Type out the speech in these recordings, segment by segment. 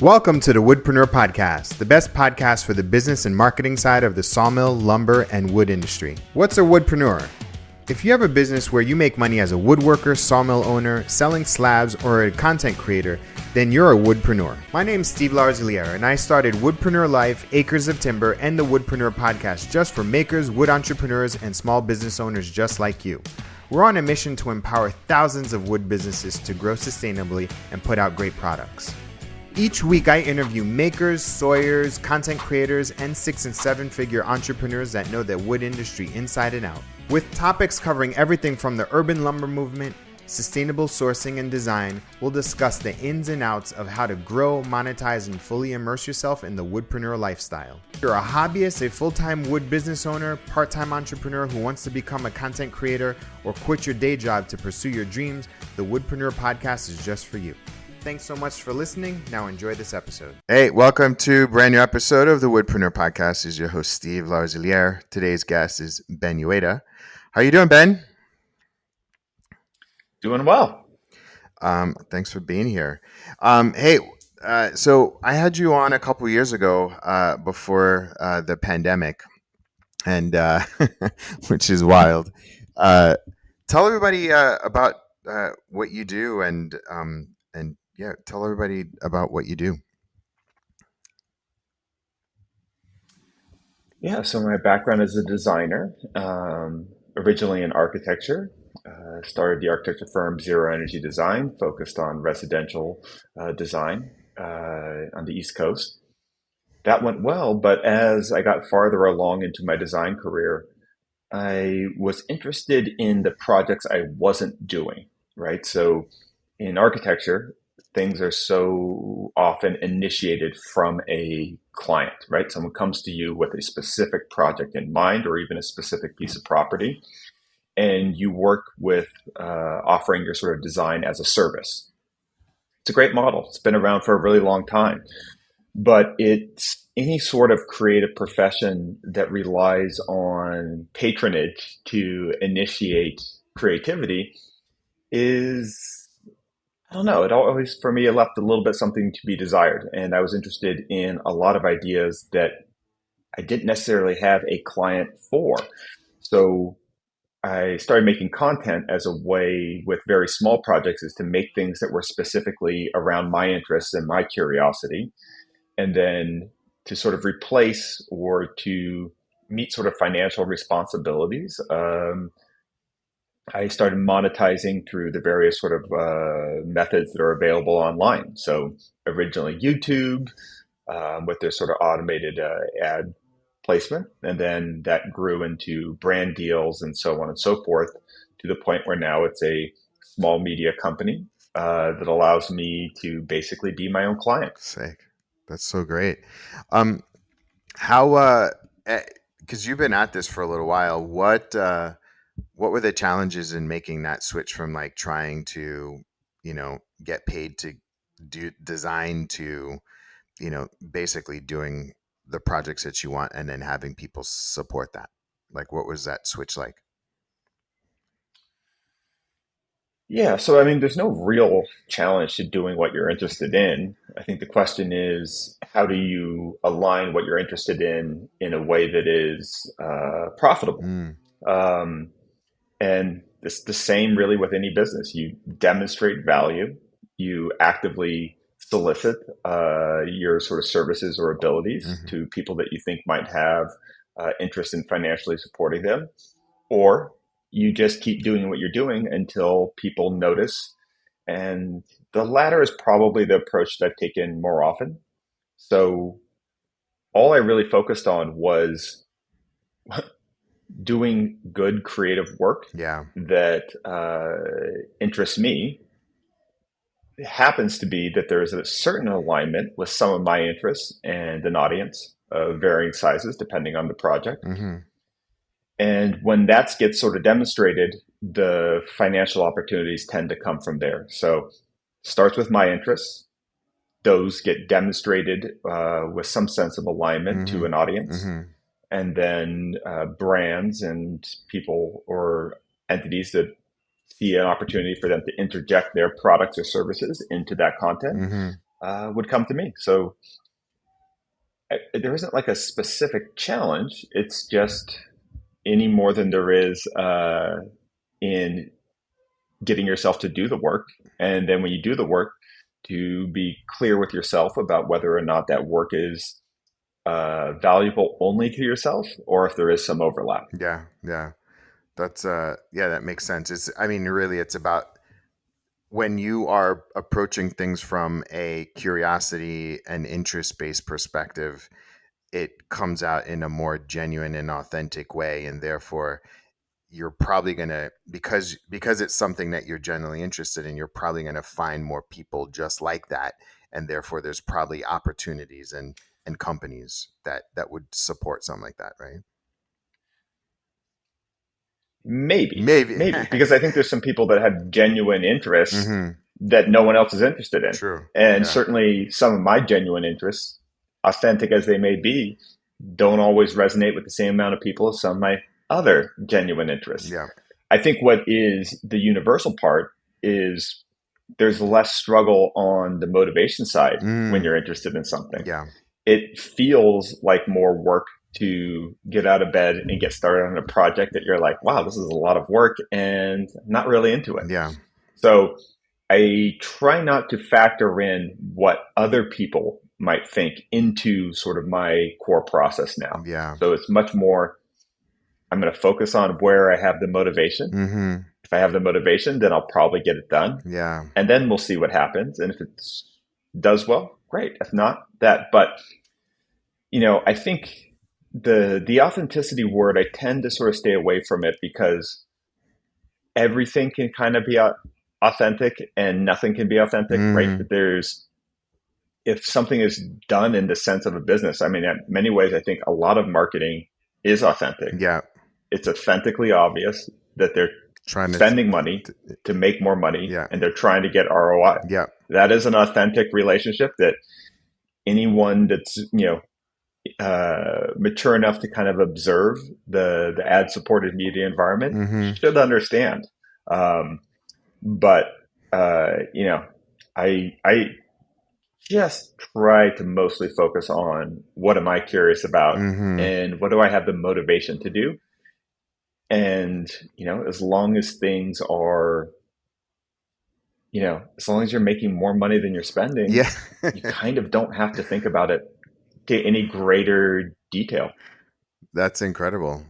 Welcome to the Woodpreneur podcast, the best podcast for the business and marketing side of the sawmill, lumber, and wood industry. What's a woodpreneur? If you have a business where you make money as a woodworker, sawmill owner, selling slabs, or a content creator, then you're a woodpreneur. My name's Steve Larziliere, and I started Woodpreneur Life, Acres of Timber, and the Woodpreneur podcast just for makers, wood entrepreneurs, and small business owners just like you. We're on a mission to empower thousands of wood businesses to grow sustainably and put out great products. Each week, I interview makers, sawyers, content creators, and 6- and 7-figure entrepreneurs that know the wood industry inside and out. With topics covering everything from the urban lumber movement, sustainable sourcing and design, we'll discuss the ins and outs of how to grow, monetize, and fully immerse yourself in the woodpreneur lifestyle. If you're a hobbyist, a full-time wood business owner, part-time entrepreneur who wants to become a content creator, or quit your day job to pursue your dreams, the Woodpreneur podcast is just for you. Thanks so much for listening. Now enjoy this episode. Hey, welcome to a brand new episode of the Woodpreneur podcast. This is your host, Steve Larziliere. Today's guest is Ben Uyeda. How you doing, Ben? Doing well. Thanks for being here. So I had you on a couple years ago before the pandemic, and which is wild. Tell everybody about what you do, and tell everybody about what you do. Yeah, so my background is a designer, originally in architecture. Started the architecture firm Zero Energy Design, focused on residential design on the East Coast. That went well, but as I got farther along into my design career, I was interested in the projects I wasn't doing, right? So in architecture, things are so often initiated from a client, right? Someone comes to you with a specific project in mind or even a specific piece of property, and you work with offering your sort of design as a service. It's a great model. It's been around for a really long time, but it's any sort of creative profession that relies on patronage to initiate creativity is, I don't know, it always, for me, it left a little bit something to be desired. And I was interested in a lot of ideas that I didn't necessarily have a client for. So I started making content as a way with very small projects is to make things that were specifically around my interests and my curiosity. And then to sort of replace or to meet sort of financial responsibilities, I started monetizing through the various sort of methods that are available online. So originally YouTube with their sort of automated ad placement, and then that grew into brand deals and so on and so forth to the point where now it's a small media company that allows me to basically be my own client. Sick. That's so great. How because you've been at this for a little while, what were the challenges in making that switch from like trying to, get paid to do design to, basically doing the projects that you want and then having people support that? Like, what was that switch like? Yeah, so I mean, there's no real challenge to doing what you're interested in. I think the question is, how do you align what you're interested in a way that is profitable? Mm, Um, and it's the same really with any business. You demonstrate value, you actively solicit your sort of services or abilities hmm to people that you think might have interest in financially supporting them, or you just keep doing what you're doing until people notice. And the latter is probably the approach that I've taken more often. So all I really focused on was doing good creative work Yeah. that interests me. It happens to be that there is a certain alignment with some of my interests and an audience of varying sizes depending on the project. hmm And when that gets sort of demonstrated, the financial opportunities tend to come from there. So it starts with my interests. Those get demonstrated with some sense of alignment to hmm an audience. hmm And then brands and people or entities that see an opportunity for them to interject their products or services into that content. hmm would come to me. So there isn't like a specific challenge. It's just any more than there is in getting yourself to do the work. And then when you do the work, to be clear with yourself about whether or not that work is valuable only to yourself or if there is some overlap. Yeah, yeah. That's yeah, that makes sense. It's I mean, really it's about when you are approaching things from a curiosity and interest-based perspective, it comes out in a more genuine and authentic way, and therefore you're probably going to because it's something that you're genuinely interested in, you're probably going to find more people just like that, and therefore there's probably opportunities and companies that would support something like that, right? Maybe. Maybe, because I think there's some people that have genuine interests Mm-hmm. that no one else is interested in. True. And Yeah. certainly some of my genuine interests, authentic as they may be, don't always resonate with the same amount of people as some of my other genuine interests. Yeah. I think what is the universal part is there's less struggle on the motivation side when Mm. you're interested in something. Yeah. It feels like more work to get out of bed and get started on a project that you're like, wow, this is a lot of work and I'm not really into it. Yeah. So I try not to factor in what other people might think into sort of my core process now. Yeah. So it's much more, I'm going to focus on where I have the motivation. Mm-hmm. If I have the motivation, then I'll probably get it done. Yeah. And then we'll see what happens. And if it does well, great. If not, that. But I think the authenticity word, I tend to sort of stay away from it because everything can kind of be authentic and nothing can be authentic, right? Mm. There's if something is done in the sense of a business, I mean, in many ways, I think a lot of marketing is authentic. Yeah. It's authentically obvious that they're Trying spending money to make more money yeah. and they're trying to get ROI. Yeah. That is an authentic relationship that anyone that's mature enough to kind of observe the ad supported media environment Mm-hmm. should understand. But I just try to mostly focus on what am I curious about Mm-hmm. and what do I have the motivation to do. And as long as things are, as long as you're making more money than you're spending, Yeah. you kind of don't have to think about it to any greater detail. That's incredible.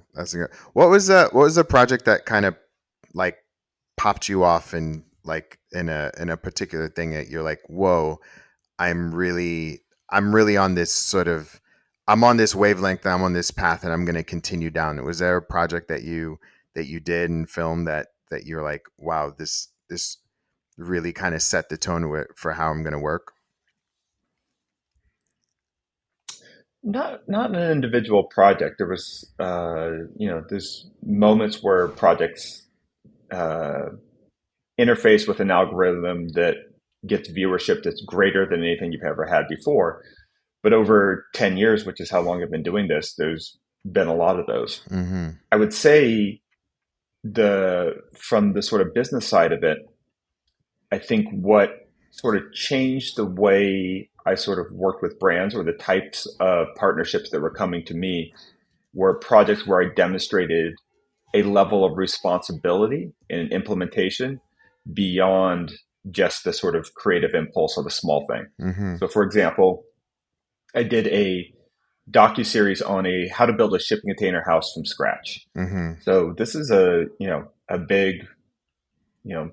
What was the project that kind of like popped you off and like in a particular thing that you're like, whoa, I'm really on this sort of I'm on this wavelength, I'm on this path and I'm gonna continue down. Was there a project that you did and filmed that you're like, wow, this really kind of set the tone for how I'm gonna work? Not an individual project. There was, there's moments where projects uh, interface with an algorithm that gets viewership that's greater than anything you've ever had before. But over 10 years, which is how long I've been doing this, there's been a lot of those. Mm-hmm. I would say from the sort of business side of it, I think what sort of changed the way I sort of worked with brands or the types of partnerships that were coming to me were projects where I demonstrated a level of responsibility in implementation beyond just the sort of creative impulse of a small thing. Mm-hmm. So, for example, I did a docu-series on how to build a shipping container house from scratch. Mm-hmm. So this is a big, you know,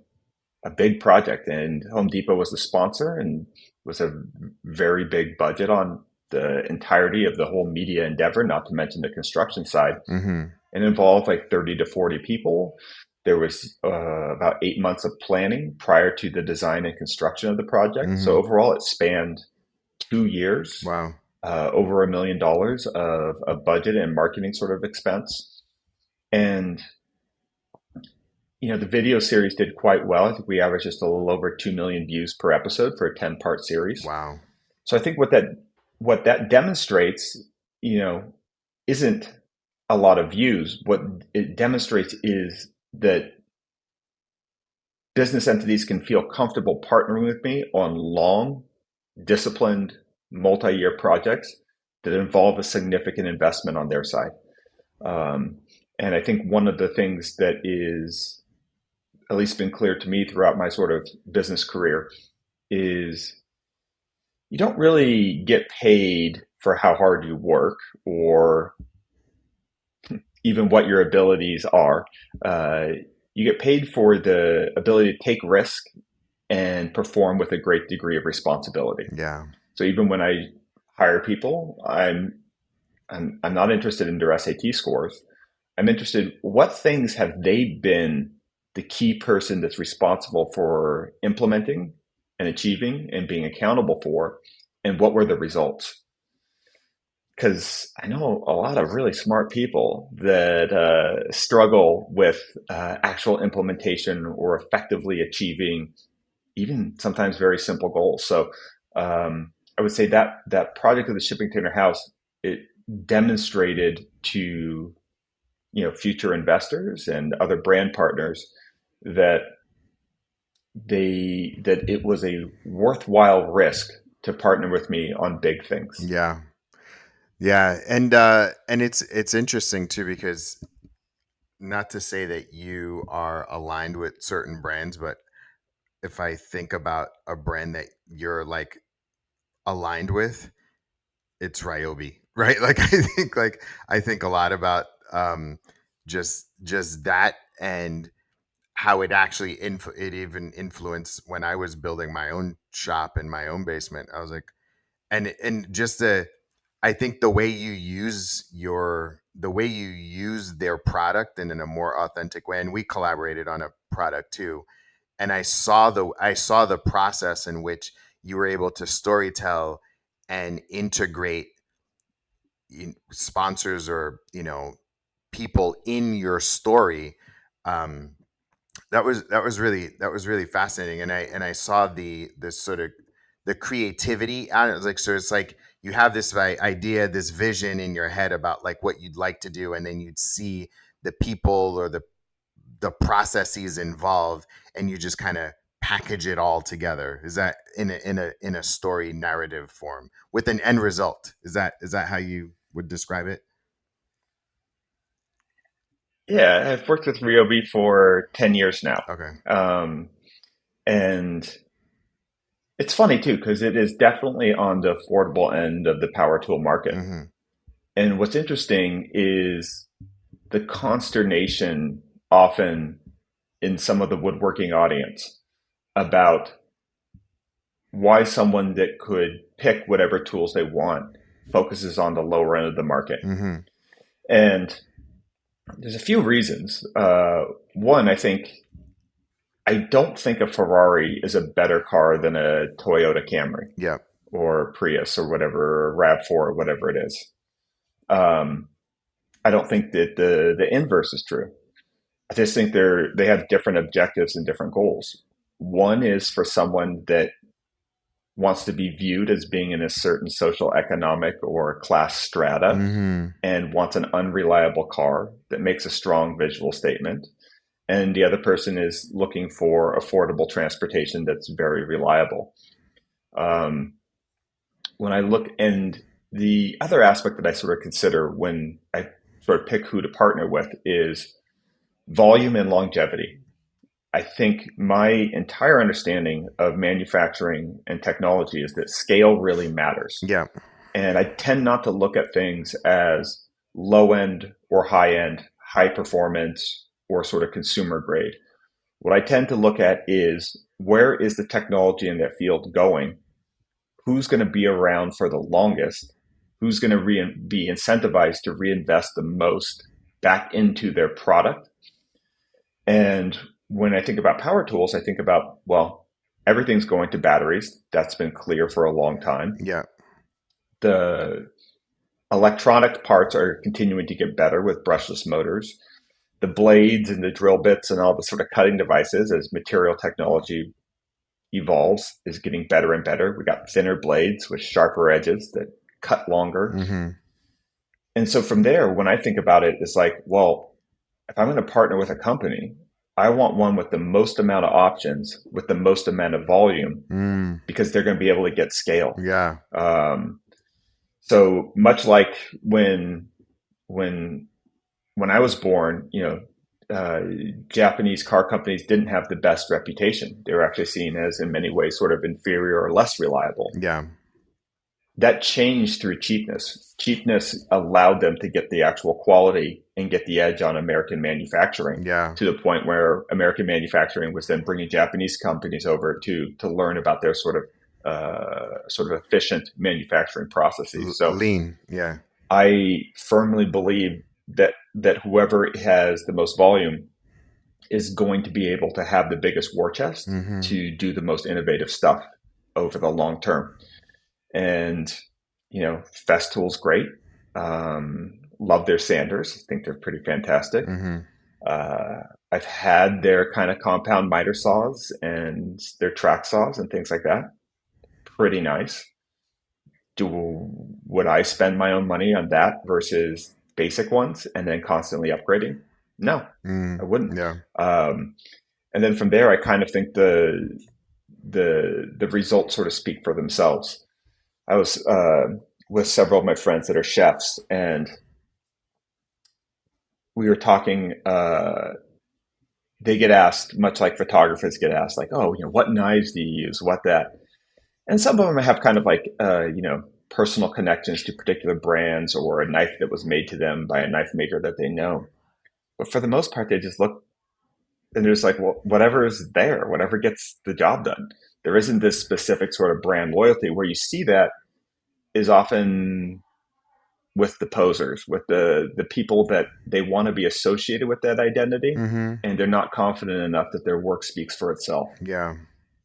a big project, and Home Depot was the sponsor, and was a very big budget on the entirety of the whole media endeavor, not to mention the construction side. Mm-hmm. It involved like 30 to 40 people. There was about 8 months of planning prior to the design and construction of the project. So Mm-hmm. overall, it spanned 2 years, Wow. over $1 million of budget and marketing sort of expense. And the video series did quite well. I think we averaged just a little over 2 million views per episode for a 10-part series. Wow. So I think what that demonstrates, isn't a lot of views. What it demonstrates is that business entities can feel comfortable partnering with me on long disciplined, multi-year projects that involve a significant investment on their side. Um, and I think one of the things that is at least been clear to me throughout my sort of business career is you don't really get paid for how hard you work or even what your abilities are. Uh, you get paid for the ability to take risk and perform with a great degree of responsibility. Yeah. So even when I hire people, I'm not interested in their SAT scores. I'm interested, what things have they been the key person that's responsible for implementing and achieving and being accountable for, and what were the results? Because I know a lot of really smart people that struggle with actual implementation or effectively achieving even sometimes very simple goals. So I would say that that project of the shipping container house, it demonstrated to future investors and other brand partners that that it was a worthwhile risk to partner with me on big things. Yeah. Yeah. And it's interesting too, because not to say that you are aligned with certain brands, but if I think about a brand that you're like aligned with, it's Ryobi, right? I think a lot about just that, and how it actually it even influenced when I was building my own shop in my own basement. I was like, and just the I think the way you use their product and in a more authentic way. And we collaborated on a product too, and I saw the process in which you were able to storytell and integrate sponsors or people in your story. um that was really fascinating, and I saw this sort of the creativity. I don't know, like, so it's like you have this idea, this vision in your head about like what you'd like to do, and then you'd see the people or the processes involved, and you just kind of package it all together. Is that in a story narrative form with an end result? Is that how you would describe it? Yeah, I've worked with Ryobi for 10 years now. Okay. Um, and it's funny too, because it is definitely on the affordable end of the power tool market. Mm-hmm. And what's interesting is the consternation often in some of the woodworking audience about why someone that could pick whatever tools they want focuses on the lower end of the market. Mm-hmm. And there's a few reasons. One, I don't think a Ferrari is a better car than a Toyota Camry Yeah. or Prius or whatever, or RAV4 or whatever it is. Um, I don't think that the inverse is true. I just think they have different objectives and different goals. One is for someone that wants to be viewed as being in a certain social, economic, or class strata Mm-hmm. and wants an unreliable car that makes a strong visual statement. And the other person is looking for affordable transportation that's very reliable. Um, when I look, and the other aspect that I sort of consider when I sort of pick who to partner with is volume and longevity. I think my entire understanding of manufacturing and technology is that scale really matters. Yeah. And I tend not to look at things as low end or high end, high performance or sort of consumer grade. What I tend to look at is, where is the technology in that field going? Who's going to be around for the longest? Who's going to be incentivized to reinvest the most back into their product? And when I think about power tools, I think about, well, everything's going to batteries. That's been clear for a long time. Yeah. The electronic parts are continuing to get better with brushless motors. The blades and the drill bits and all the sort of cutting devices, as material technology evolves, is getting better and better. We got thinner blades with sharper edges that cut longer. Mm-hmm. And so from there, when I think about it, it's like, well, if I'm going to partner with a company, I want one with the most amount of options, with the most amount of volume, Mm, because they're going to be able to get scale. yeah. Um, so much like when when I was born, uh, Japanese car companies didn't have the best reputation. They were actually seen as, in many ways, sort of inferior or less reliable. Yeah. That changed through cheapness. Cheapness allowed them to get the actual quality and get the edge on American manufacturing, Yeah. to the point where American manufacturing was then bringing Japanese companies over to learn about their sort of efficient manufacturing processes. So Lean. Yeah. I firmly believe that whoever has the most volume is going to be able to have the biggest war chest Mm-hmm. to do the most innovative stuff over the long term. And Festool's great. Love their sanders. I think they're pretty fantastic. Mm-hmm. Uh, I've had their kind of compound miter saws and their track saws and things like that. Pretty nice. Would I spend my own money on that versus basic ones and then constantly upgrading? No, I Mm, wouldn't. yeah. Um, and then from there, I kind of think the results sort of speak for themselves. I was with several of my friends that are chefs, and we were talking. They get asked, much like photographers get asked, like, "Oh, what knives do you use? What that?" And some of them have kind of like, personal connections to particular brands or a knife that was made to them by a knife maker that they know. But for the most part, they just look and they're just like, well, whatever is there, whatever gets the job done. There isn't this specific sort of brand loyalty. Where you see that is often with the posers, with the people that they want to be associated with that identity, Mm-hmm. and they're not confident enough that their work speaks for itself. Yeah.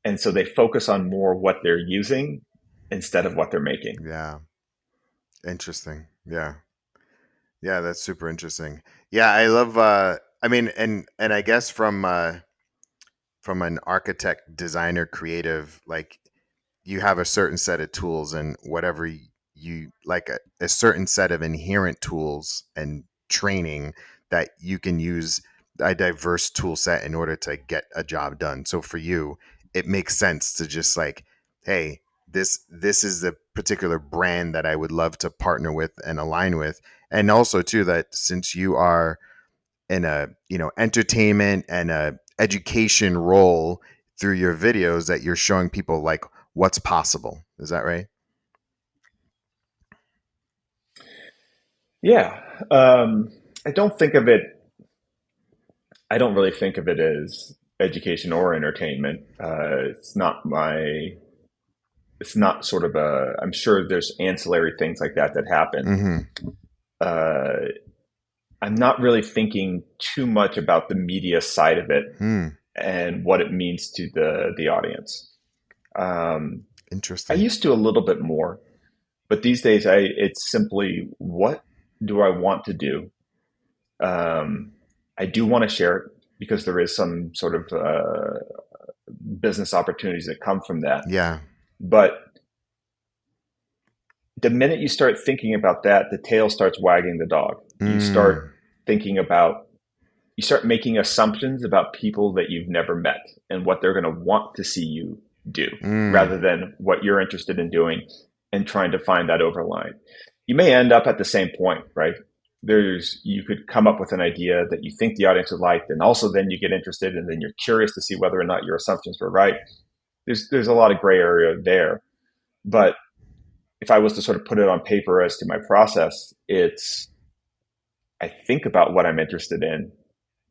And so they focus on more what they're using instead of what they're making. Yeah. Interesting. Yeah. Yeah, that's super interesting. Yeah, I love I mean and I guess from an architect, designer, creative, like you have a certain set of tools and whatever you like a certain set of inherent tools and training that you can use a diverse tool set in order to get a job done. So for you, it makes sense to just like, hey, this is the particular brand that I would love to partner with and align with. And also too that since you are in a entertainment and a education role through your videos that you're showing people like what's possible. Is that right? Yeah. Um, I don't think of it, I don't really think of it as education or entertainment. It's not sort of I'm sure there's ancillary things like that that happen. Mm-hmm. Uh, I'm not really thinking too much about the media side of it Hmm. and what it means to the audience. Um, I Interesting. used to a little bit more, but these days it's simply what do I want to do? Um, I do want to share it because there is some sort of business opportunities that come from that. Yeah. But the minute you start thinking about that, the tail starts wagging the dog. Mm. You start making assumptions about people that you've never met and what they're going to want to see you do Mm. rather than what you're interested in doing and trying to find that overline. You may end up at the same point, right? You could come up with an idea that you think the audience would like, and also then you get interested and then you're curious to see whether or not your assumptions were right. There's a lot of gray area there. But if I was to sort of put it on paper as to my process, it's I think about what I'm interested in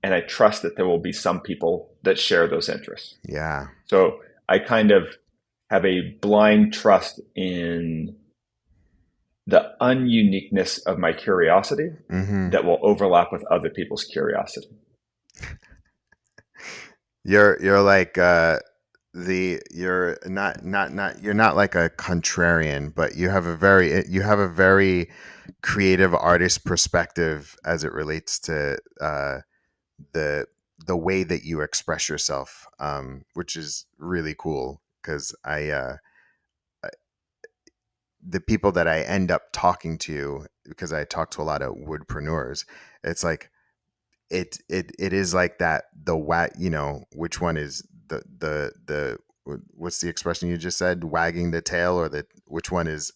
and I trust that there will be some people that share those interests. Yeah. So I kind of have a blind trust in the ununiqueness of my curiosity Mm-hmm. that will overlap with other people's curiosity. You're like you're not you're not like a contrarian, but you have a very creative artist perspective as it relates to the the way that you express yourself, which is really cool because the people that I end up talking to, because I talk to a lot of woodpreneurs, it's like it is like that, which one is the what's the expression you just said, wagging the tail, or the which one is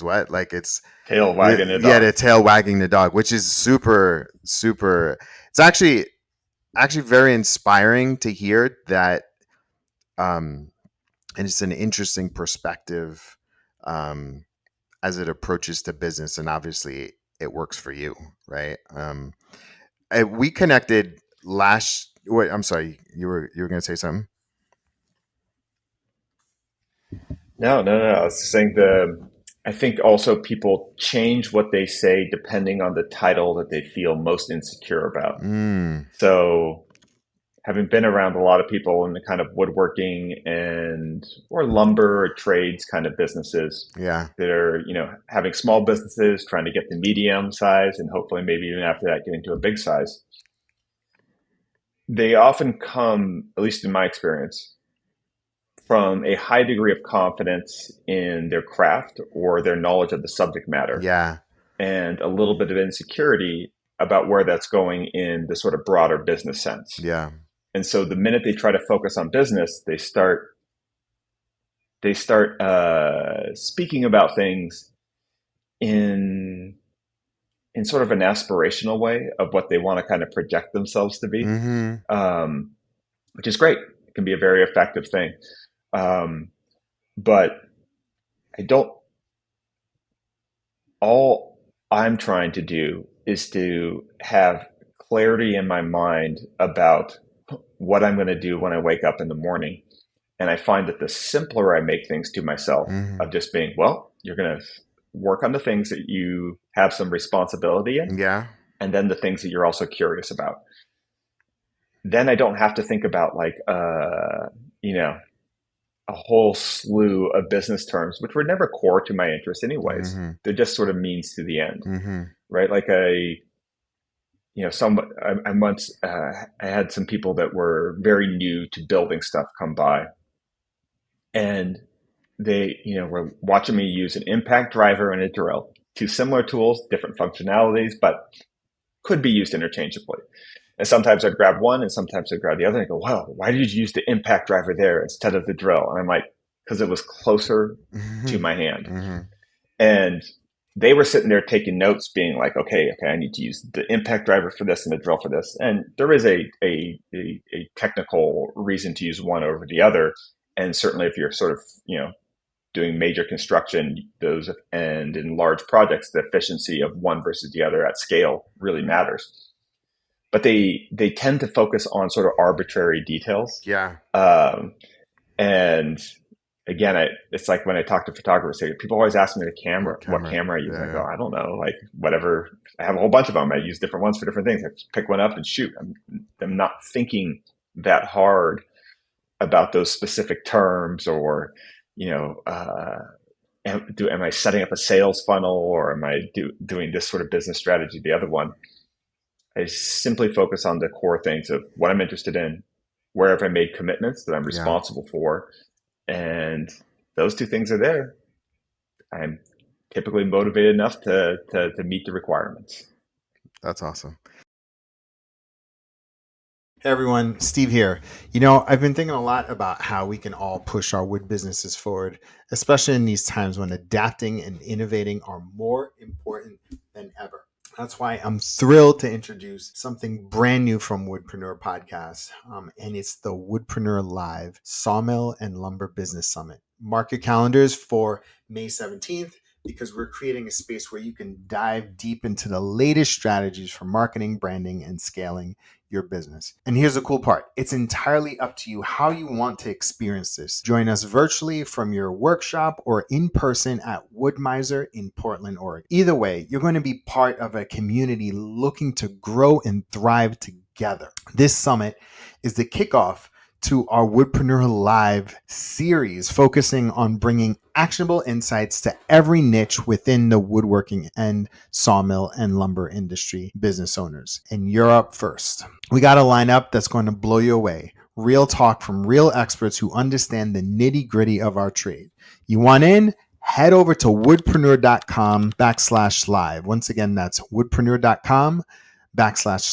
what, like it's Tail wagging the yeah, dog. the tail wagging the dog, which is super, it's actually very inspiring to hear that. And it's an interesting perspective um as it approaches to business, and obviously it works for you, right? We connected last. Wait, I'm sorry. You were going to say something. No. I was just saying I think also people change what they say depending on the title that they feel most insecure about. Mm, So having been around a lot of people in the kind of woodworking and or lumber or trades kind of businesses yeah. that are, having small businesses, trying to get the medium size and hopefully maybe even after that getting to a big size. They often come, at least in my experience, from a high degree of confidence in their craft or their knowledge of the subject matter Yeah. and a little bit of insecurity about where that's going in the sort of broader business sense. Yeah. And so the minute they try to focus on business, they start speaking about things in sort of an aspirational way of what they want to kind of project themselves to be, Mm-hmm. um, which is great. It can be a very effective thing, but I don't. All I'm trying to do is to have clarity in my mind about what I'm going to do when I wake up in the morning. And I find that the simpler I make things to myself, Mm-hmm. of just being, well, you're going to work on the things that you have some responsibility in, Yeah. and then the things that you're also curious about. Then I don't have to think about like, you know, a whole slew of business terms, which were never core to my interest anyways. Mm-hmm. They're just sort of means to the end, Mm-hmm. right? Like I once, I had some people that were very new to building stuff come by, and they, were watching me use an impact driver and a drill, two similar tools, different functionalities, but could be used interchangeably. And sometimes I'd grab one and sometimes I'd grab the other and go, wow, why did you use the impact driver there instead of the drill? And I'm like, because it was closer to Mm-hmm. my hand. Mm-hmm. And they were sitting there taking notes, being like, okay, I need to use the impact driver for this and the drill for this. And there is a technical reason to use one over the other. And certainly if you're sort of, doing major construction, those and in large projects, the efficiency of one versus the other at scale really matters. But they tend to focus on sort of arbitrary details. Yeah. Um, and again, it's like when I talk to photographers, people always ask me What what camera? camera I use. And I go, Yeah. I don't know, like whatever. I have a whole bunch of them. I use different ones for different things. I just pick one up and shoot. I'm not thinking that hard about those specific terms or, you know, am I setting up a sales funnel or am I doing this sort of business strategy, the other one? I simply focus on the core things of what I'm interested in, where have I made commitments that I'm Yeah. responsible for, and those two things are there. I'm typically motivated enough to meet the requirements. That's awesome. Hey everyone, Steve here. I've been thinking a lot about how we can all push our wood businesses forward, especially in these times when adapting and innovating are more important than ever. That's why I'm thrilled to introduce something brand new from Woodpreneur Podcast, and it's the Woodpreneur Live Sawmill and Lumber Business Summit. Mark your calendars for May 17th because we're creating a space where you can dive deep into the latest strategies for marketing, branding, and scaling your business. And here's the cool part. It's entirely up to you how you want to experience this. Join us virtually from your workshop or in person at Woodmiser in Portland, Oregon. Either way, you're going to be part of a community looking to grow and thrive together. This summit is the kickoff to our Woodpreneur Live series, focusing on bringing actionable insights to every niche within the woodworking and sawmill and lumber industry business owners. And you're up first. We got a lineup that's going to blow you away. Real talk from real experts who understand the nitty gritty of our trade. You want in? Head over to woodpreneur.com/live. Once again, that's woodpreneur.com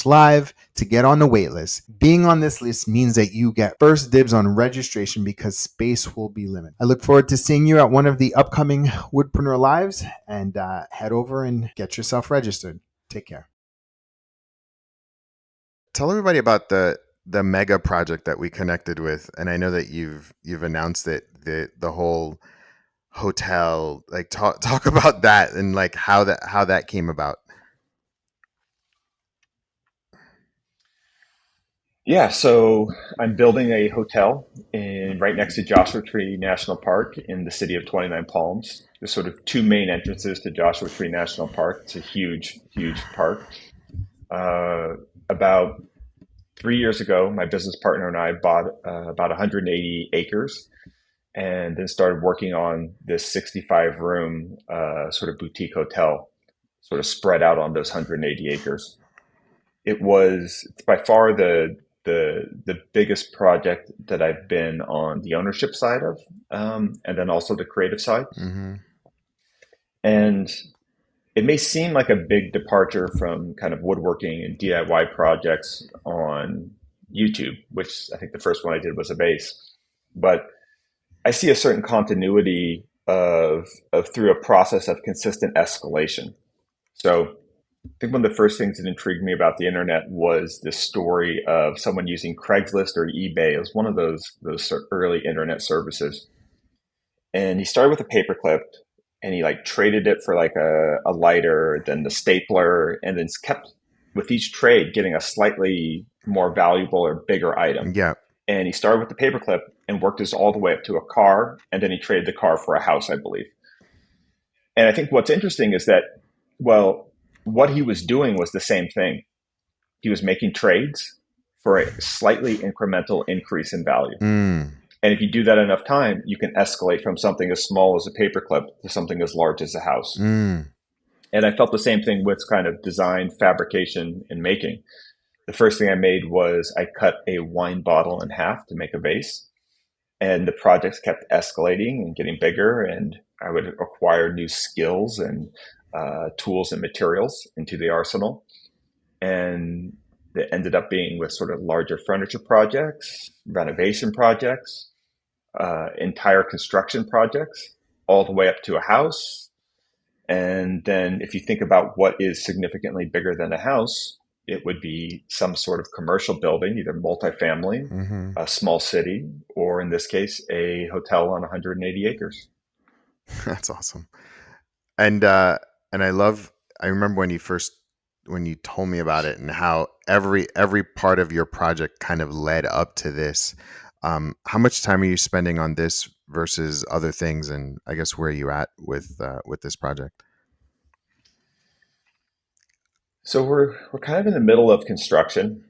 live to get on the wait list. Being on this list means that you get first dibs on registration because space will be limited. I look forward to seeing you at one of the upcoming Woodpreneur Lives, and head over and get yourself registered. Take care. Tell everybody about the mega project that we connected with, and I know that you've announced it, the whole hotel. Like talk about that and like how that came about. Yeah, so I'm building a hotel right next to Joshua Tree National Park in the city of 29 Palms. There's sort of two main entrances to Joshua Tree National Park. It's a huge, huge park. Uh, about 3 years ago, my business partner and I bought about 180 acres and then started working on this 65 room sort of boutique hotel, sort of spread out on those 180 acres. It's by far the biggest project that I've been on the ownership side of, and then also the creative side. Mm-hmm. And it may seem like a big departure from kind of woodworking and DIY projects on YouTube, which I think the first one I did was a vase. But I see a certain continuity of through a process of consistent escalation. So I think one of the first things that intrigued me about the internet was this story of someone using Craigslist or eBay. It was one of those early internet services, and he started with a paperclip, and he like traded it for like a lighter, then the stapler, and then kept with each trade getting a slightly more valuable or bigger item. Yeah. And he started with the paperclip and worked his all the way up to a car, and then he traded the car for a house, I believe. And I think what's interesting is that, well, what he was doing was the same thing. He was making trades for a slightly incremental increase in value. Mm. And if you do that enough time, you can escalate from something as small as a paperclip to something as large as a house. Mm. And I felt the same thing with kind of design, fabrication, and making. The first thing I made was I cut a wine bottle in half to make a vase. And the projects kept escalating and getting bigger, and I would acquire new skills and tools and materials into the arsenal. And it ended up being with sort of larger furniture projects, renovation projects, entire construction projects, all the way up to a house. And then if you think about what is significantly bigger than a house, it would be some sort of commercial building, either multifamily, Mm-hmm. a small city, or in this case, a hotel on 180 acres. That's awesome. And I remember when you told me about it and how every part of your project kind of led up to this. How much time are you spending on this versus other things, and I guess where are you at with this project? So we're kind of in the middle of construction.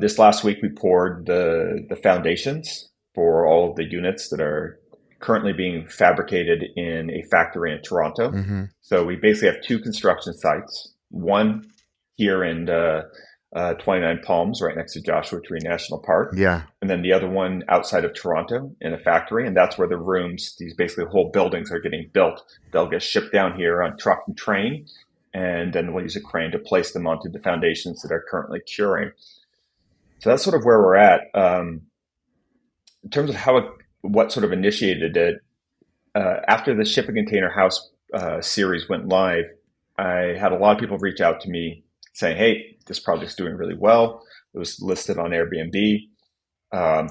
This last week, we poured the foundations for all of the units that are currently being fabricated in a factory in Toronto. Mm-hmm. So we basically have two construction sites, one here in 29 Palms, right next to Joshua Tree National Park, Yeah. and then the other one outside of Toronto in a factory. And that's where the rooms, these basically whole buildings are getting built. They'll get shipped down here on truck and train, and then we'll use a crane to place them onto the foundations that are currently curing. So that's sort of where we're at. In terms of what sort of initiated it, after the Ship a Container House series went live, I had a lot of people reach out to me saying, hey, this project's doing really well. It was listed on Airbnb.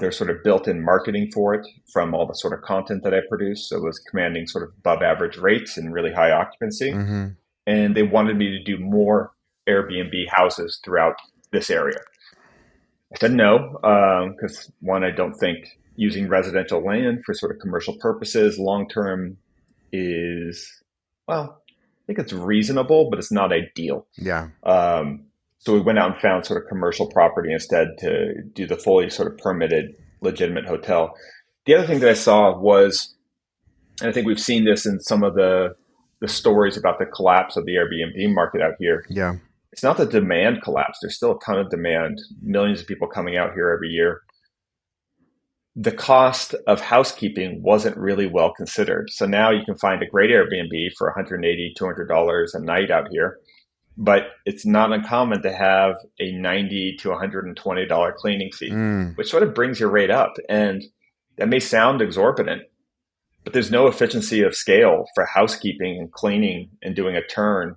There's sort of built-in marketing for it from all the sort of content that I produced. So it was commanding sort of above average rates and really high occupancy. Mm-hmm. And they wanted me to do more Airbnb houses throughout this area. I said no, because one, I don't think using residential land for sort of commercial purposes long term is, well, I think it's reasonable, but it's not ideal. Yeah. So we went out and found sort of commercial property instead to do the fully sort of permitted, legitimate hotel. The other thing that I saw was, and I think we've seen this in some of the stories about the collapse of the Airbnb market out here. Yeah. It's not the demand collapse. There's still a ton of demand, millions of people coming out here every year. The cost of housekeeping wasn't really well considered. So now you can find a great Airbnb for $180, $200 a night out here. but it's not uncommon to have a $90 to $120 cleaning fee, Mm. which sort of brings your rate up. And that may sound exorbitant, but there's no efficiency of scale for housekeeping and cleaning and doing a turn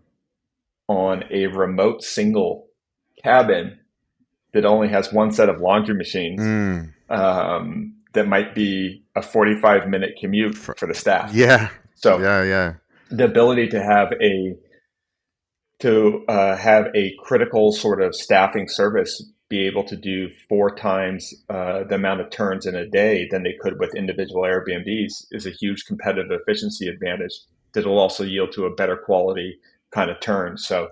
on a remote single cabin that only has one set of laundry machines, Mm. that might be a 45-minute commute For, for the staff. yeah. So Yeah. Yeah. the ability to have a critical sort of staffing service be able to do 4 times the amount of turns in a day than they could with individual Airbnbs is a huge competitive efficiency advantage that will also yield to a better quality kind of turn. So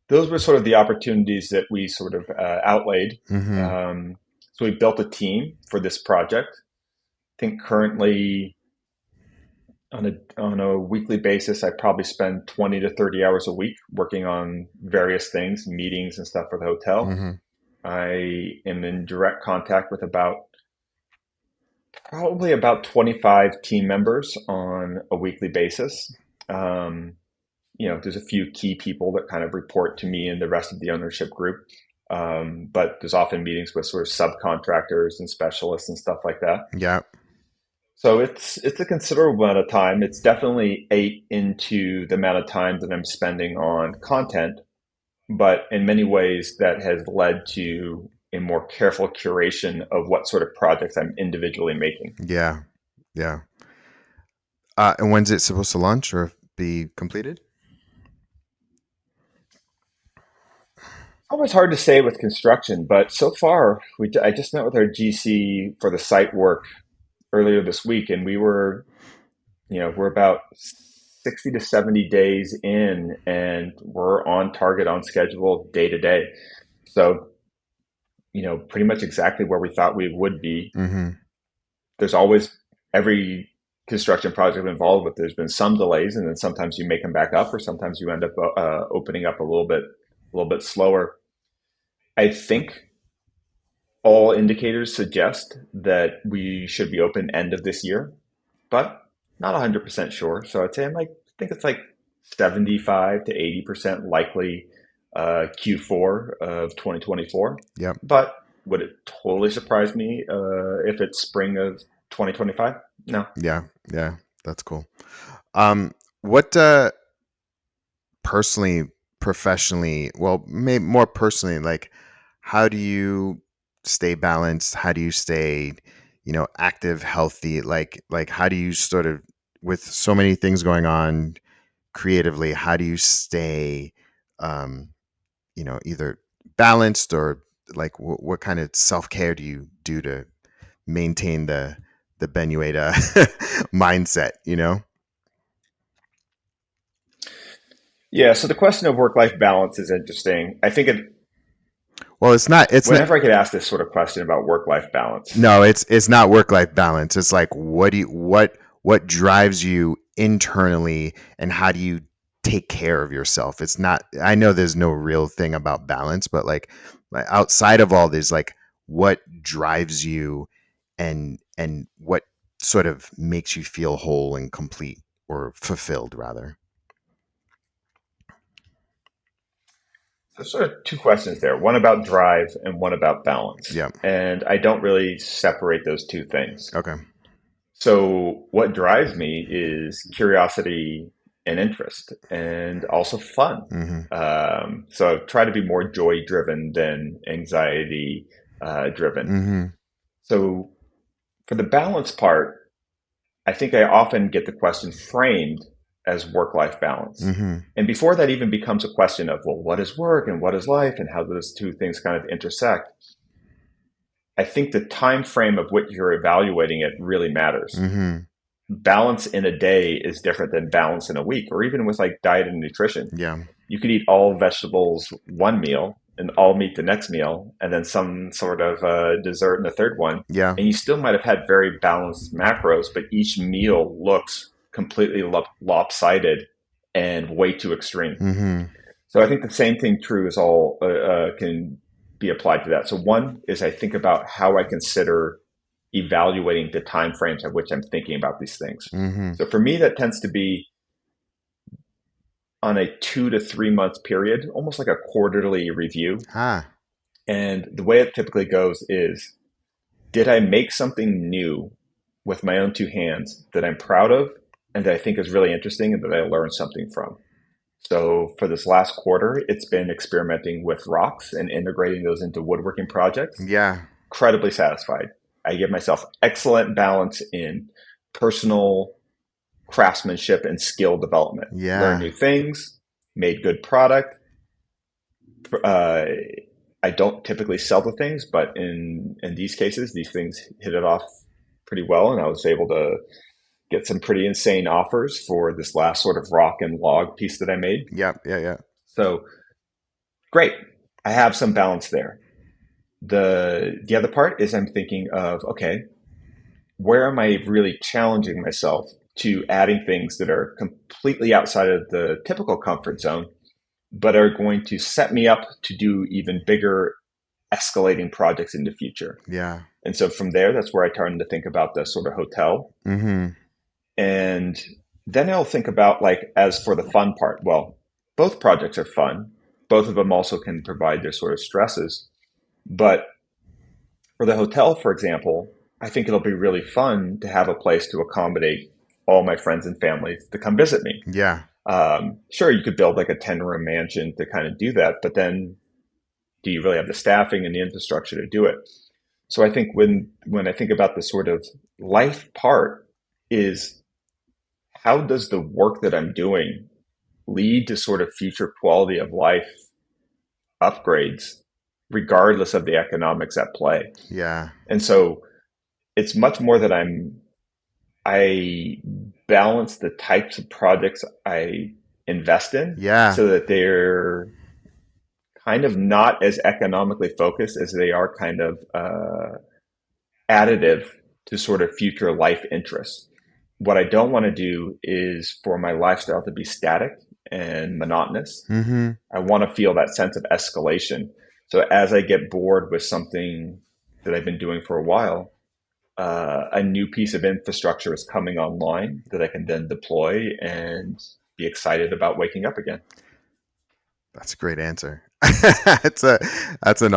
those were sort of the opportunities that we sort of outlaid. Mm-hmm. So we built a team for this project. I think currently on a weekly basis, I probably spend 20 to 30 hours a week working on various things, meetings and stuff for the hotel. Mm-hmm. I am in direct contact with probably about 25 team members on a weekly basis. Um, there's a few key people that kind of report to me and the rest of the ownership group. But there's often meetings with sort of subcontractors and specialists and stuff like that. Yeah. So it's a considerable amount of time. It's definitely ate into the amount of time that I'm spending on content, but in many ways that has led to a more careful curation of what sort of projects I'm individually making. Yeah. Yeah. And when's it supposed to launch or be completed? Always hard to say with construction, but so far I just met with our GC for the site work earlier this week, and we're about 60 to 70 days in, and we're on target, on schedule, day to day. So, pretty much exactly where we thought we would be. Mm-hmm. There's always every construction project involved with. There's been some delays, and then sometimes you make them back up, or sometimes you end up opening up a little bit slower. I think all indicators suggest that we should be open end of this year, but not 100% sure. So I'd say I think it's like 75 to 80% likely Q4 of 2024. Yep. But would it totally surprise me if it's spring of 2025? No. Yeah. Yeah. That's cool. What personally, professionally, well, maybe more personally, like how do you stay balanced? How do you stay, active, healthy? Like how do you sort of, with so many things going on creatively, how do you stay, um, either balanced or like what kind of self care do you do to maintain the Ben Uyeda mindset? Yeah. So the question of work-life balance is interesting. I think Well, it's not. whenever I get asked this sort of question about work-life balance, No, it's not work life balance. It's like what drives you internally and how do you take care of yourself? It's not, I know there's no real thing about balance, but like outside of all this, like what drives you and what sort of makes you feel whole and complete or fulfilled rather. there's sort of two questions there, one about drive and one about balance. Yeah. And I don't really separate those two things. Okay. So, what drives me is curiosity and interest, and also fun. Mhm. So, I try to be more joy driven than anxiety driven. Mhm. So, for the balance part, I think I often get the question framed as work life balance. Mhm. And before that even becomes a question of, well, what is work and what is life and how those two things kind of intersect, I think the time frame of what you're evaluating it really matters. Mhm. Balance in a day is different than balance in a week, or even with like diet and nutrition. Yeah. You could eat all vegetables one meal and all meat the next meal, and then some sort of dessert in the third one. Yeah. And you still might have had very balanced macros, but each meal looks completely lopsided and way too extreme. Mhm. So I think the same thing true is all can be applied to that. So one is I think about how I consider evaluating the time frames at which I'm thinking about these things. Mhm. So for me, that tends to be on a 2 to 3 month period, almost like a quarterly review. Ah, And the way it typically goes is, did I make something new with my own two hands that I'm proud of and that I think is really interesting and that I learned something from? So for this last quarter, it's been experimenting with rocks and integrating those into woodworking projects. yeah, Incredibly satisfied. I give myself excellent balance in personal craftsmanship and skill development. Learn yeah, new things, made good product. Uh, I don't typically sell the things, but in these cases, these things hit it off pretty well, and I was able to get some pretty insane offers for this last sort of rock and log piece that I made. yeah, yeah, yeah, So great, I have some balance there. The other part is I'm thinking of, okay, where am I really challenging myself to adding things that are completely outside of the typical comfort zone, but are going to set me up to do even bigger escalating projects in the future. yeah. And so from there, that's where I turned to think about the sort of hotel. Mm-hmm. And then I'll think about, like, as for the fun part, well, both projects are fun. Both of them also can provide their sort of stresses. But for the hotel, for example, I think it'll be really fun to have a place to accommodate all my friends and family to come visit me. Yeah, Sure, you could build like a 10-room mansion to kind of do that, but then do you really have the staffing and the infrastructure to do it? So I think when I think about the sort of life part is, how does the work that I'm doing lead to sort of future quality of life upgrades, regardless of the economics at play? yeah, And so it's much more that I balance the types of projects I invest in yeah, so that they're kind of not as economically focused as they are kind of additive to sort of future life interests. What I don't want to do is for my lifestyle to be static and monotonous. mm-hmm. I want to feel that sense of escalation. So as I get bored with something that I've been doing for a while, a new piece of infrastructure is coming online that I can then deploy and be excited about waking up again. That's a great answer. That's a that's an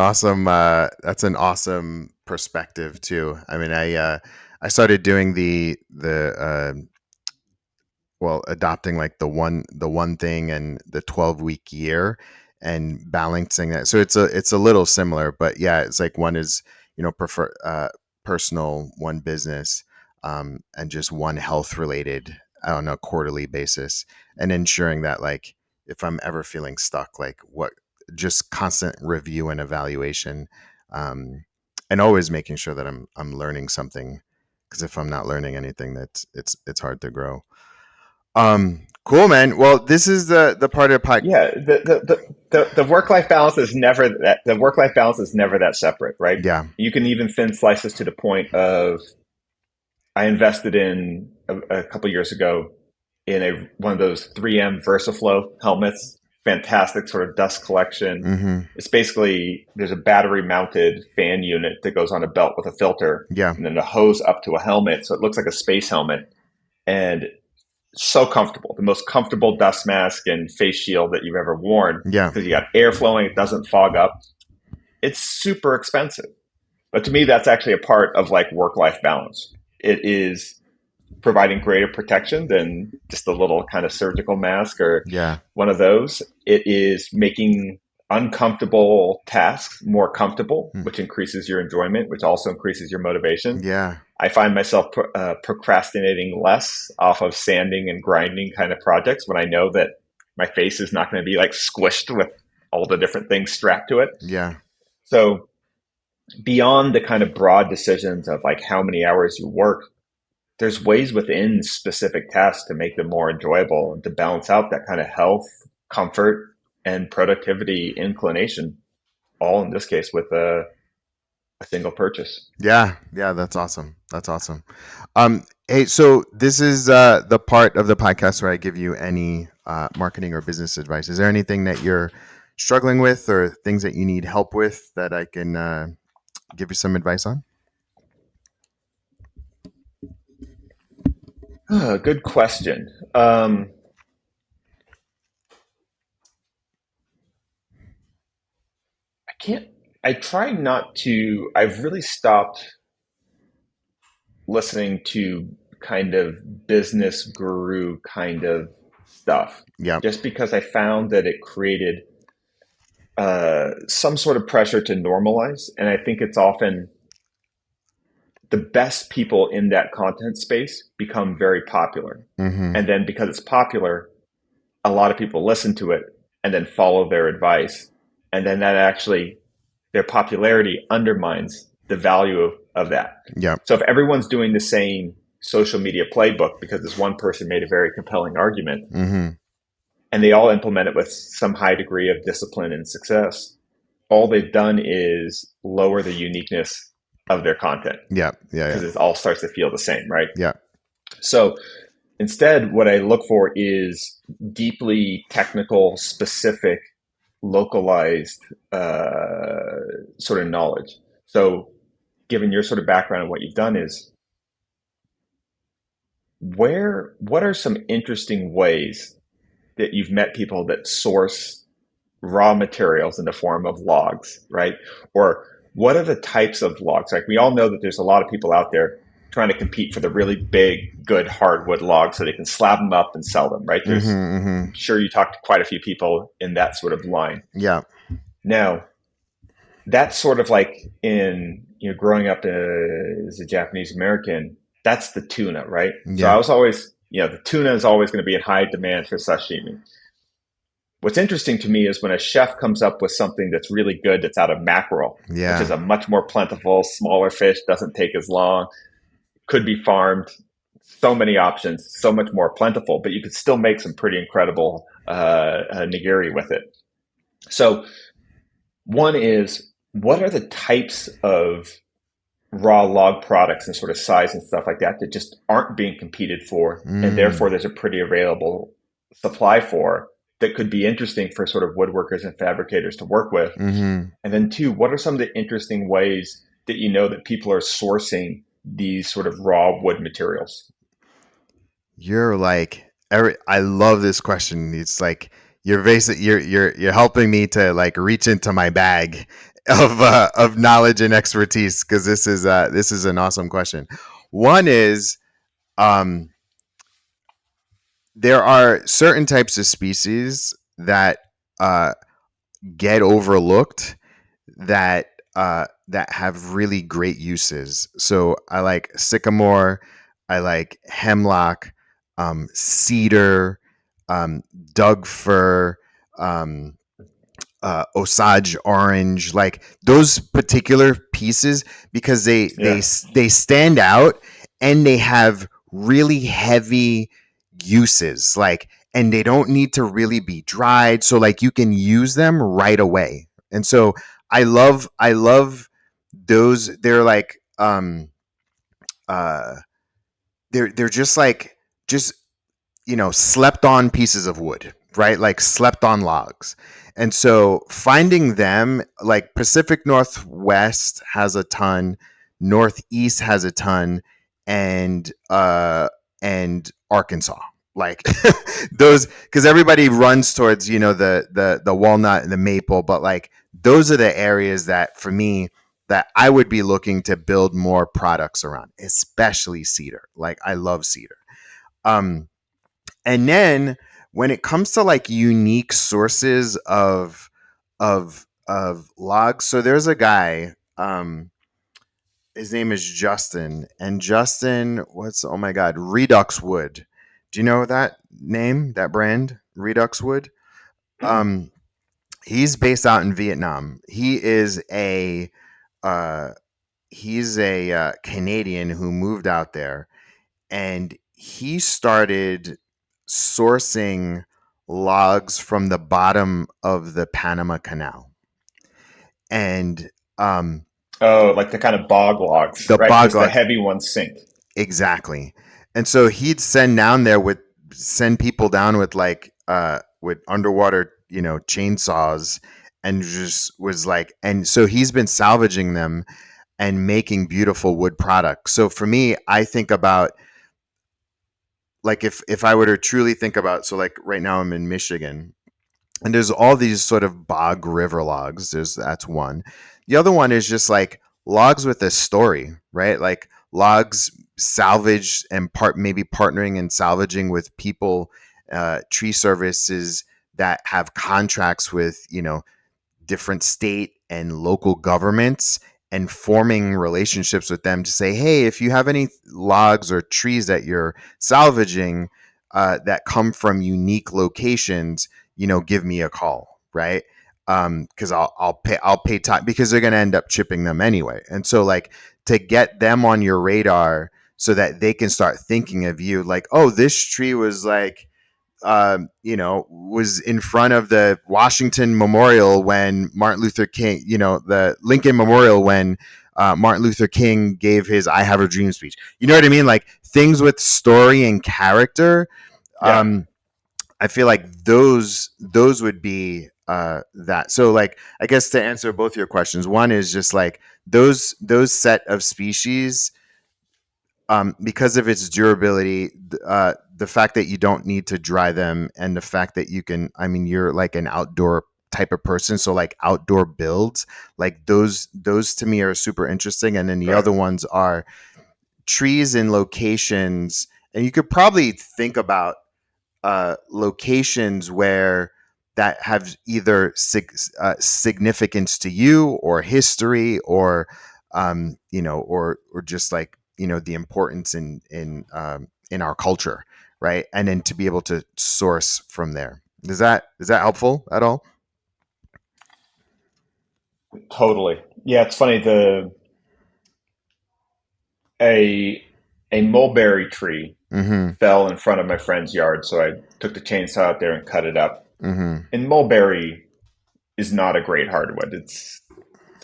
awesome perspective too. I mean, I started doing the well, adopting like the one thing and the 12-week year and balancing that. So it's a little similar, but yeah, it's like one is, prefer personal, one business, and just one health related, I don't know, quarterly basis, and ensuring that, like, if I'm ever feeling stuck, like, what, just constant review and evaluation, um, and always making sure that I'm learning something, because if I'm not learning anything, it's hard to grow. Cool, man. Well, this is the part of the pod. Yeah, the work life balance is never that the work life balance is never that separate, right? Yeah, You can even thin slices to the point of, I invested in a couple years ago in a one of those 3M VersaFlow helmets. Fantastic sort of dust collection. mm-hmm. It's basically, there's a battery mounted fan unit that goes on a belt with a filter, Yeah, and then the hose up to a helmet, so it looks like a space helmet. And so comfortable, the most comfortable dust mask and face shield that you've ever worn, yeah, because you got air flowing, it doesn't fog up. It's super expensive, but to me, that's actually a part of like work life balance. It is providing greater protection than just a little kind of surgical mask or yeah, one of those. It is making uncomfortable tasks more comfortable, mm, which increases your enjoyment, which also increases your motivation. yeah, I find myself procrastinating less off of sanding and grinding kind of projects when I know that my face is not going to be like squished with all the different things strapped to it. yeah, So beyond the kind of broad decisions of like how many hours you work, there's ways within specific tasks to make them more enjoyable and to balance out that kind of health, comfort, and productivity inclination, all in this case with a single purchase. yeah, yeah. That's awesome. That's awesome. Hey, so this is the part of the podcast where I give you any marketing or business advice. Is there anything that you're struggling with, or things that you need help with, that I can give you some advice on? Good question. can't, I try not to, I've really stopped listening to kind of business guru kind of stuff Yep. just because I found that it created some sort of pressure to normalize. And I think it's often the best people in that content space become very popular. Mm-hmm. And then because it's popular, a lot of people listen to it and then follow their advice. And then that actually, their popularity undermines the value of that. Yep. So if everyone's doing the same social media playbook because this one person made a very compelling argument Mm-hmm. and they all implement it with some high degree of discipline and success, all they've done is lower the uniqueness of their content Yep. Yeah. because Yeah. it all starts to feel the same, right? Yep. So instead, what I look for is deeply technical, specific, localized sort of knowledge. So, given your sort of background and what you've done, is what are some interesting ways that you've met people that source raw materials in the form of logs, right? Or what are the types of logs? Like we all know that there's a lot of people out there trying to compete for the really big, good hardwood logs so they can slab them up and sell them, right? Mm-hmm. I'm Mm-hmm. sure you talked to quite a few people in that sort of line. Yeah. Now, that's sort of like in, growing up as a Japanese American, that's the tuna, right? So I Yeah. was always, the tuna is always going to be in high demand for sashimi. What's interesting to me is when a chef comes up with something that's really good that's out of mackerel, which is Yeah. a much more plentiful, smaller fish, doesn't take as long, could be farmed, so many options, so much more plentiful, but you could still make some pretty incredible nigiri with it. So one is, what are the types of raw log products and sort of size and stuff like that that just aren't being competed for, and therefore Mm. there's a pretty available supply for that could be interesting for sort of woodworkers and fabricators to work with. Mm-hmm. And then two, what are some of the interesting ways that you know that people are sourcing these sort of raw wood materials? You're like I love this question. It's like you're helping me to like reach into my bag of knowledge and expertise because this is an awesome question. One is um there are certain types of species that uh get overlooked that have really great uses. So I like sycamore, I like hemlock, cedar, um, Doug fir, um, Osage orange, like those particular pieces because Yeah. they stand out and they have really heavy uses, like, and they don't need to really be dried, so like you can use them right away. And so I love those. They're like uh they're just like just slept on pieces of wood, right? Like slept on logs. And so finding them, like Pacific Northwest has a ton, Northeast has a ton, and Arkansas. Like those, because everybody runs towards, the walnut and the maple, but like those are the areas that for me that I would be looking to build more products around, especially cedar. Like I love cedar. Um, and then when it comes to like unique sources of logs, so there's a guy, his name is Justin, and Justin, what's oh my god, Redux Wood. Do you know that name, that brand, Redux Wood? Mm-mm. Um, he's based out in Vietnam. Uh, he's a Canadian who moved out there, and he started sourcing logs from the bottom of the Panama Canal. And Oh, like the kind of bog logs, the right? bog Because the logs, heavy ones sink. exactly. And so he'd send people down with underwater, chainsaws, and just was like, and so he's been salvaging them and making beautiful wood products. So for me, I think about, like, if I were to truly think about, so like right now I'm in Michigan, And there's all these sort of bog river logs. That's one. The other one is just like logs with a story, right? Like logs salvaged and maybe partnering and salvaging with people, tree services that have contracts with, different state and local governments, and forming relationships with them to say, hey, if you have any logs or trees that you're salvaging that come from unique locations, give me a call, right? Because I'll pay time, because they're going to end up chipping them anyway. And so, like, to get them on your radar so that they can start thinking of you, like, oh, this tree was like, was in front of the Washington Memorial when Martin Luther King, the Lincoln Memorial when Martin Luther King gave his "I Have a Dream" speech. You know what I mean? Like things with story and character. Yeah, I feel like those would be that. So, like, I guess to answer both your questions, one is just like those set of species, because of its durability, the fact that you don't need to dry them, and the fact that you can, I mean, you're like an outdoor type of person, so like outdoor builds, like those to me are super interesting. And then the right, other ones are trees and locations, and you could probably think about locations where that have either significance to you, or history, or or just like, the importance in our culture, right? And then to be able to source from there. Is that helpful at all? totally. Yeah, it's funny. A a mulberry tree Mm-hmm. fell in front of my friend's yard, so I took the chainsaw out there and cut it up. Mm-hmm. And mulberry is not a great hardwood. It's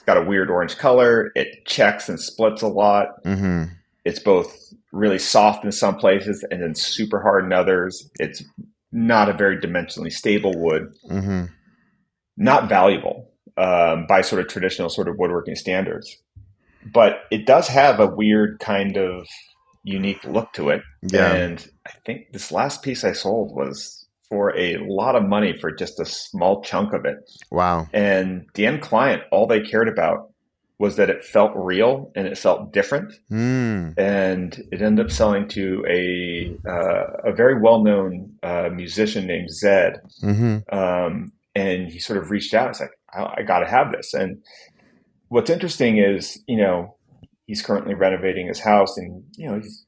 got a weird orange color. It checks and splits a lot. Mm-hmm. It's both really soft in some places and then super hard in others. It's not a very dimensionally stable wood. Mm-hmm. Not valuable by sort of traditional sort of woodworking standards. But it does have a weird kind of unique look to it. Yeah. And I think this last piece I sold was for a lot of money for just a small chunk of it. Wow. And the end client, all they cared about was that it felt real and it felt different. Mm. And it ended up selling to a very well known musician named Zed. Mm-hmm. And he sort of reached out. It's like, I got to have this. And what's interesting is, he's currently renovating his house, and he's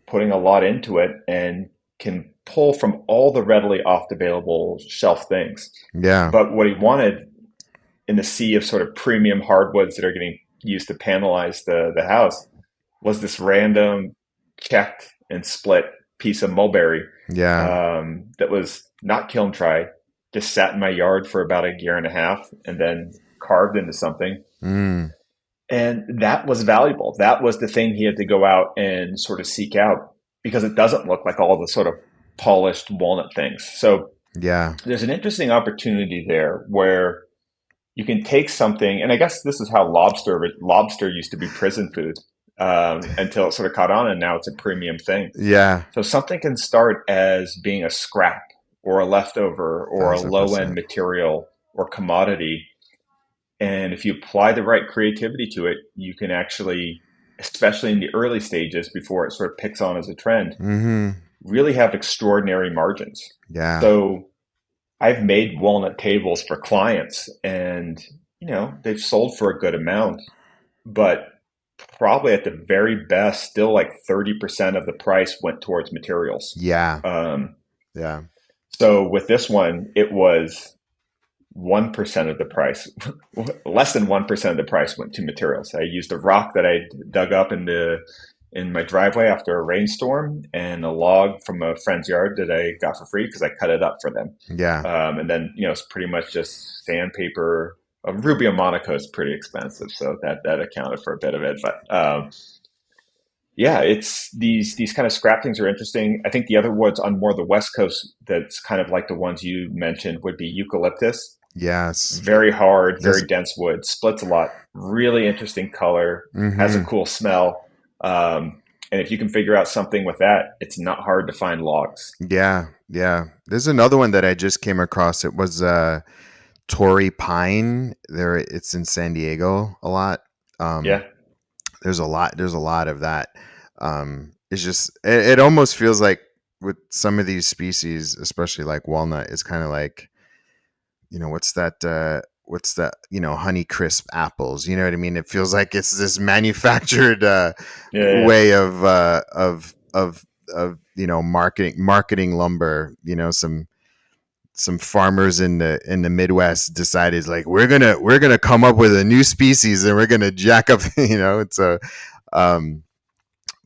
putting a lot into it and can pull from all the readily oft available shelf things. Yeah. But what he wanted in the sea of sort of premium hardwoods that are getting used to panelize the house was this random checked and split piece of mulberry Yeah. that was not kiln tried, just sat in my yard for about a year and a half and then carved into something. Mm. And that was valuable. That was the thing he had to go out and sort of seek out because it doesn't look like all the sort of polished walnut things. So Yeah. there's an interesting opportunity there where you can take something, and I guess this is how lobster used to be prison food until it sort of caught on, and now it's a premium thing. Yeah. So something can start as being a scrap or a leftover or a Thousand low end percent. material or commodity. And if you apply the right creativity to it, you can actually, especially in the early stages before it sort of picks on as a trend, Mm-hmm. really have extraordinary margins. Yeah. So I've made walnut tables for clients and, they've sold for a good amount, but probably at the very best, still like 30% of the price went towards materials. Yeah. Um, Yeah. so with this one, it was 1% of the price, less than 1% of the price went to materials. I used a rock that I dug up in my driveway after a rainstorm and a log from a friend's yard that I got for free because I cut it up for them. Yeah. And then, it's pretty much just sandpaper. Rubio Monaco is pretty expensive, so that accounted for a bit of it. But yeah, it's these kind of scrap things are interesting. I think the other woods on more the West Coast that's kind of like the ones you mentioned would be eucalyptus. Yes. Very hard, Yes. very dense wood, splits a lot, really interesting color, has a Mm-hmm. cool smell. And if you can figure out something with that, it's not hard to find logs. Yeah, yeah. There's another one that I just came across. It was Torrey Pine. There, it's in San Diego a lot. Um, Yeah. there's a lot of that. It's just it almost feels like with some of these species, especially like walnut, it's kind of like, what's that, Honey Crisp apples, you know what I mean? It feels like it's this manufactured Yeah. Yeah. way of marketing lumber. Some farmers in the Midwest decided, like, we're gonna come up with a new species and we're gonna jack up, it's a um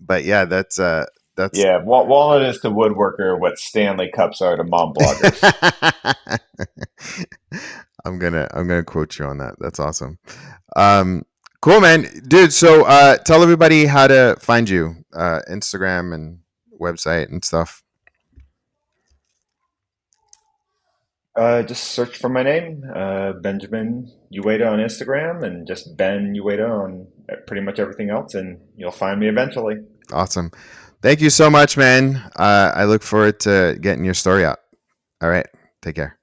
but yeah, that's Yeah. Walnut is to woodworker what Stanley Cups are to mom bloggers. I'm gonna quote you on that. That's awesome. Um, cool, man, dude. So, tell everybody how to find you, Instagram and website and stuff. Just search for my name, Benjamin Uyeda on Instagram, and just Ben Uyeda on pretty much everything else, and you'll find me eventually. Awesome. Thank you so much, man. I look forward to getting your story out. All right. Take care.